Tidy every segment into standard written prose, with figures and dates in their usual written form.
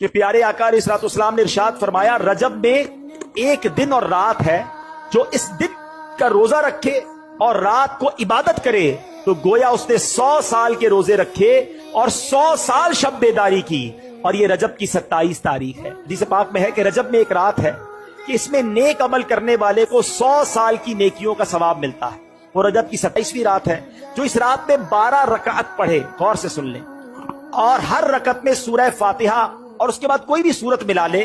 کہ پیارے آقا अलैहिस्सलाम نے इरशाद फरमाया, रजब में एक दिन और रात है, जो इस दिन का रोजा रखे और रात को इबादत करे तो गोया उसने 100 साल के रोजे रखे और 100 साल शब बेदारी की। और ये रजब की 27 तारीख है। हदीस पाक में है कि रजब में एक रात है कि इसमें नेक अमल करने वाले को 100 साल की नेकियों का सवाब मिलता है। वो रजब की 27वीं रात है। जो इस रात में 12 रकात पढ़े, गौर से सुन लें, और हर रकत में सूरह फातिहा और उसके बाद कोई भी सूरत मिला ले,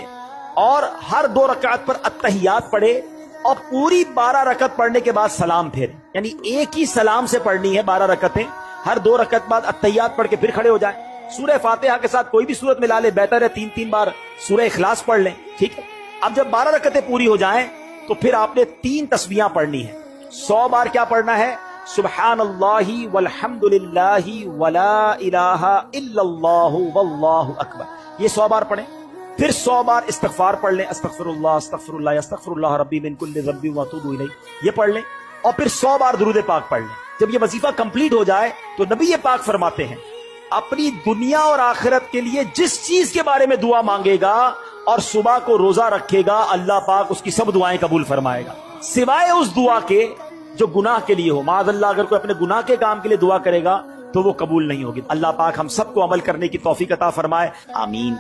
और हर 2 रकात पर अत्तहियात पढ़े, और पूरी 12 रकत पढ़ने के बाद सलाम फेरे, यानी एक ही सलाम से पढ़नी है 12 रकतें, हर 2 रकत बाद अत्तहियात पढ़ के फिर खड़े हो जाए। सूरह फातिहा के साथ कोई भी सूरत मिला ले, बेहतर है 3-3 बार सूरह इखलास पढ़ लें, ठीक है। अब जब 12 रकतें पूरी हो जाएं तो फिर आपने 3 तस्बीहां पढ़नी है। 100 बार क्या पढ़ना है? सुब्हानल्लाहि वल्हम्दुलिल्लाहि वला इलाहा इल्लल्लाहु वल्लाहु अकबर, ये 100 बार पढ़ें। फिर 100 बार इस्तिगफार पढ़ लें, अस्तगफिरुल्लाह अस्तगफिरुल्लाह अस्तगफिरुल्लाह रब्बी मिन कुल्लि ज़ंबि व अतूबु इलैह, ये पढ़ लें। और फिर 100 बार दुरूद पाक पढ़ लें। जब ये वजीफा कंप्लीट हो जाए तो नबी पाक फरमाते हैं, अपनी दुनिया और आखिरत के लिए जिस चीज के बारे में दुआ मांगेगा और सुबह को रोजा रखेगा, अल्लाह पाक उसकी सब दुआएं कबूल फरमाएगा, सिवाय उस दुआ के जो गुनाह के लिए हो। माज़अल्लाह अगर कोई अपने गुनाह के काम के लिए दुआ करेगा तो वो कबूल नहीं होगी। अल्लाह पाक हम सबको अमल करने की तौफीक अता फरमाए, आमीन।